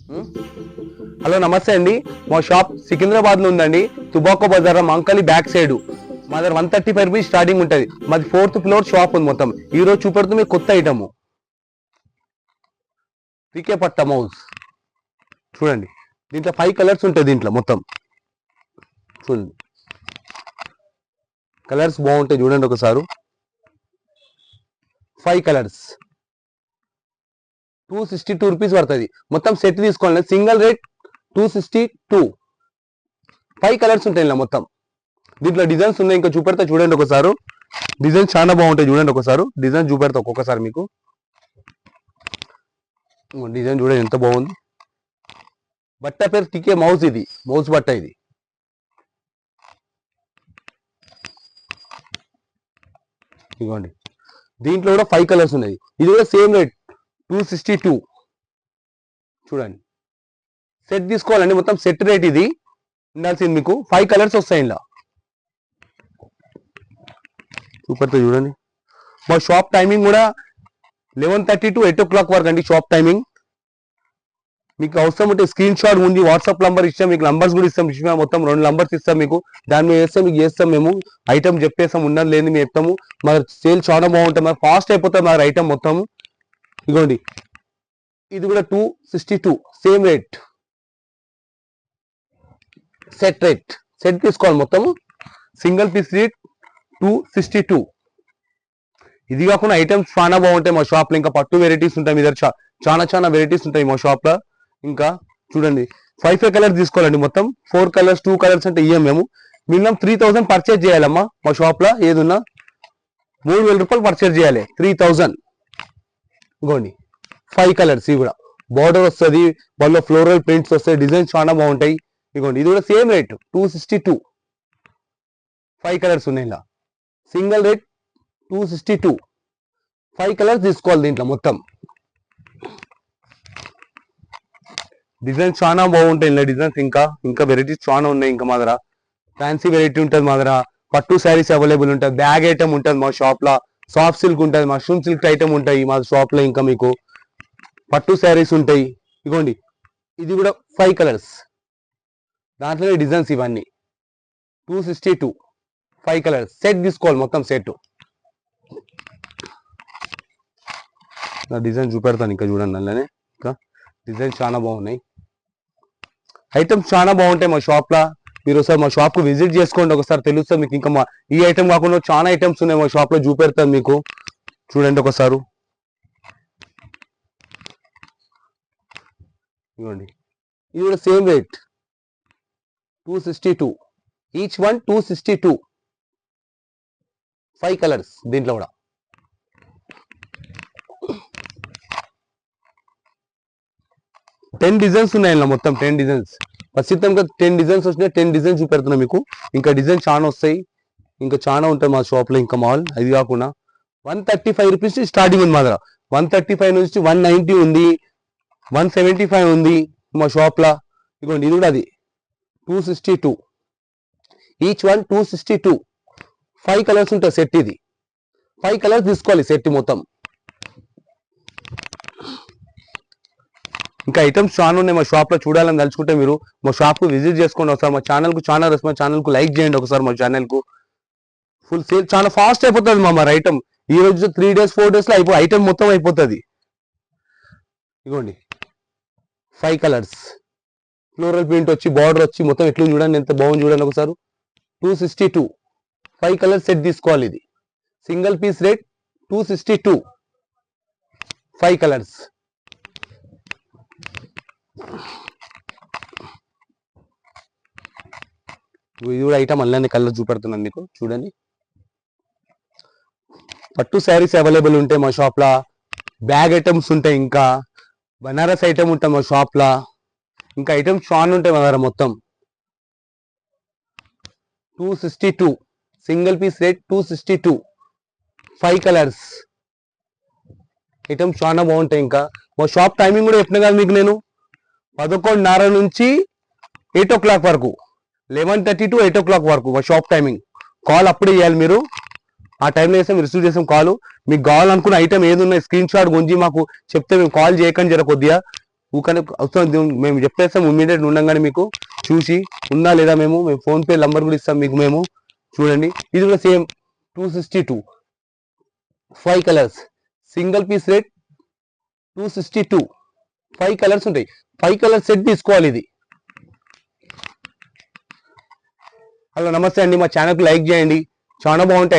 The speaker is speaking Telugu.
హలో నమస్తే అండి. మా షాప్ సికింద్రాబాద్ లో ఉందండి. తుబాకో బజార్ మంకలి బ్యాక్ సైడ్. మా దగ్గర 135 రూపీస్ స్టార్టింగ్ ఉంటుంది. మాది 4th ఫ్లోర్ షాప్ ఉంది. మొత్తం ఈ రోజు చూపెడుతుంది కొత్త ఐటమ్ పీకే పట్ట మౌస్. చూడండి దీంట్లో 5 కలర్స్ ఉంటాయి. దీంట్లో మొత్తం చూడండి కలర్స్ బాగుంటాయి. చూడండి ఒకసారి 5 కలర్స్ 262 రూపీస్ పడుతుంది. మొత్తం సెట్ తీసుకోవాలి. Single rate 262. 5 కలర్స్ ఉంటాయి ఇలా మొత్తం. దీంట్లో డిజైన్స్ ఉన్నాయి. ఇంకా చూపెడతా చూడండి ఒకసారి. డిజైన్ చాలా బాగుంటాయి. చూడండి ఒకసారి డిజైన్ చూపెడతా ఒక్కొక్కసారి మీకు. డిజైన్ చూడండి ఎంత బాగుంది. బట్ట పేరు టికే మౌస్. ఇది మౌస్ బట్ట. ఇది ఇదిగోండి. దీంట్లో కూడా 5 కలర్స్ ఉన్నాయి. ఇది కూడా సేమ్ రేట్ 262. చూడండి సెట్ తీసుకోవాలండి. మొత్తం సెట్ రేట్ ఇది ఉండాల్సింది. మీకు 5 కలర్స్ వస్తాయి ఇలా. చూపెడతా చూడండి. మా షాప్ టైమింగ్ కూడా 11:30 to 8 o'clock వరకు అండి షాప్ టైమింగ్. మీకు అవసరం ఉంటే స్క్రీన్ షాట్ ఉంది. వాట్సాప్ నంబర్ ఇస్తాం. మీకు నంబర్స్ కూడా ఇస్తాం. మొత్తం 2 నంబర్స్ ఇస్తాం మీకు. దాని మీద వేస్తాం. మీకు చేస్తాం. మేము ఐటమ్ చెప్పేస్తాం. ఉన్నది లేని మేము చెప్తాము. మా సేల్ చాలా బాగుంటుంది. మరి ఫాస్ట్ అయిపోతుంది మా ఐటమ్ మొత్తం. ఇదిగోండి ఇది కూడా 262 same rate. Set rate. Set తీసుకోవాలి మొత్తం. Single piece rate 262. ఇది కాకుండా ఐటమ్స్ చాలా బాగుంటాయి మా షాప్ లో. ఇంకా పట్టు వెరైటీస్ ఉంటాయి. మీ దగ్గర చాలా వెరైటీస్ ఉంటాయి మా షాప్ లో. ఇంకా చూడండి 5 కలర్స్ తీసుకోవాలండి. మొత్తం 4 కలర్స్ 2 కలర్స్ అంటే ఇయ్యం మేము. మినిమం 3000 పర్చేజ్ చేయాలమ్మా మా షాప్ లో. ఏదున్నా 3000 రూపాయలు పర్చేజ్ చేయాలి. 3000. ఇగోండి 5 కలర్స్. ఇవి కూడా బార్డర్ వస్తుంది. వాళ్ళ ఫ్లోరల్ ప్రింట్స్ వస్తాయి. డిజైన్స్ చాలా బాగుంటాయి. ఇగోండి ఇది కూడా సేమ్ రేట్ 262. 5 కలర్స్ ఉన్నాయి ఇలా. Single rate 262. 5 కలర్స్ తీసుకోవాలి దీంట్లో మొత్తం. డిజైన్స్ చాలా బాగుంటాయి ఇలా. డిజైన్స్ ఇంకా వెరైటీస్ చాలా ఉన్నాయి. ఇంకా మా దగ్గర ఫ్యాన్సీ వెరైటీ ఉంటుంది. మా దగ్గర పట్టు శారీస్ అవైలబుల్ ఉంటాయి. బ్యాగ్ ఐటమ్ ఉంటుంది మా షాప్ లో. సాఫ్ట్ సిల్క్ ఉంటుంది. మష్రూమ్ సిల్క్ ఐటమ్ ఉంటాయి మా షాప్ లో. ఇంకా మీకు పట్టు శారీస్ ఉంటాయి. ఇగోండి ఇది కూడా 5 కలర్స్. దాంట్లోనే డిజైన్స్ ఇవన్నీ 262. 5 కలర్స్ సెట్ తీసుకోవాలి మొత్తం సెట్. డిజైన్ చూపెడతాను. ఇంకా చూడండి అందులోనే ఇంకా డిజైన్స్ చాలా బాగున్నాయి. ఐటమ్స్ చాలా బాగుంటాయి మా షాప్ లో. మీరు ఒకసారి మా షాప్ కు విజిట్ చేసుకోండి. ఒకసారి తెలుస్తుంది మీకు. ఇంకా మా ఈ ఐటమ్ కాకుండా చాలా ఐటమ్స్ ఉన్నాయి మా షాప్ లో. చూపెడతాను మీకు. చూడండి ఒకసారి. ఇవ్వండి ఇది కూడా same rate 262. Each one 262. 5 colours దీంట్లో కూడా. టెన్ డిజైన్స్ ఉన్నాయి ఇలా మొత్తం. 10 డిజైన్స్ ప్రస్తుతంగా 10 డిజైన్స్ వచ్చినాయి. 10 డిజైన్స్ చూపెడుతున్నా మీకు. ఇంకా డిజైన్ చాలా వస్తాయి. ఇంకా చాలా ఉంటాయి మా షాప్ లో. ఇంకా మాల్ అది కాకుండా 135 రూపీస్ స్టార్టింగ్ ఉంది మా దగ్గర. 135 నుంచి 190 ఉంది. 175 ఉంది మా షాప్ లా. ఇదిగోండి ఇది కూడా అది 262. Each one 262. 5 కలర్స్ ఉంటాయి సెట్. ఇది 5 కలర్స్ తీసుకోవాలి సెట్ మొత్తం. ఇంకా ఐటమ్స్ చాలా ఉన్నాయి మా షాప్ లో. చూడాలని తలుచుకుంటే మీరు మా షాప్ కు విజిట్ చేసుకోండి ఒకసారి. మా ఛానల్ కు చాలా రెస్పాన్స్. ఛానల్ కు లైక్ చేయండి ఒకసారి. మా ఛానల్ కు ఫుల్ సేల్ చాలా ఫాస్ట్ అయిపోతుంది మా ఐటమ్. ఈ రోజు 3 days 4 days లో ఐటమ్ మొత్తం అయిపోతుంది. ఇగోండి 5 కలర్స్ ఫ్లోరల్ ప్రింట్ వచ్చి బార్డర్ వచ్చి మొత్తం ఎట్లు చూడండి ఎంత బాగుంది. చూడండి ఒకసారి 262. 5 కలర్స్ సెట్ తీసుకోవాలి. ఇది సింగిల్ పీస్ రేట్ 262. 5 కలర్స్. ఇది కూడా ఐటమ్ అల్లనే కలర్ చూపెడుతున్నాను మీకు. చూడండి పట్టు శారీస్ అవైలబుల్ ఉంటాయి మా షాప్ లా. బ్యాగ్ ఐటమ్స్ ఉంటాయి. ఇంకా బనారస్ ఐటమ్ ఉంటాయి మా షాప్ లా. ఇంకా ఐటమ్స్ చాలా ఉంటాయి మా దగ్గర మొత్తం. 262. Single piece rate 262. 5 colours. Items చాలా బాగుంటాయి. ఇంకా మా షాప్ టైమింగ్ కూడా చెప్పిన కదా మీకు నేను. 11:30 నుంచి 8 o'clock వరకు. 11:30 to 8 o'clock వరకు మా షాప్ టైమింగ్. కాల్ అప్పుడే చేయాలి మీరు. ఆ టైంలో చేస్తే మీరు రిసీవ్ చేసాం కాల్. మీకు కావాలనుకున్న ఐటమ్ ఏది ఉన్నాయి స్క్రీన్ షాట్ గుంజి మాకు చెప్తే మేము కాల్ చేయకండి జర కొద్దిగా. ఊకనే వస్తుంది మేము చెప్పేస్తాం ఇమీడియట్ ఉండగానే మీకు చూసి ఉందా లేదా మేము ఫోన్పే నంబర్ కూడా ఇస్తాం మీకు మేము చూడండి. ఇది కూడా same 262 5 colours single piece rate 262 5 colours ఉంటాయి. 5 కలర్ సెట్ తీసుకోవాలి ఇది. హలో నమస్తే అండి, మా ఛానల్కి లైక్ చేయండి, చాలా బాగుంటాయి.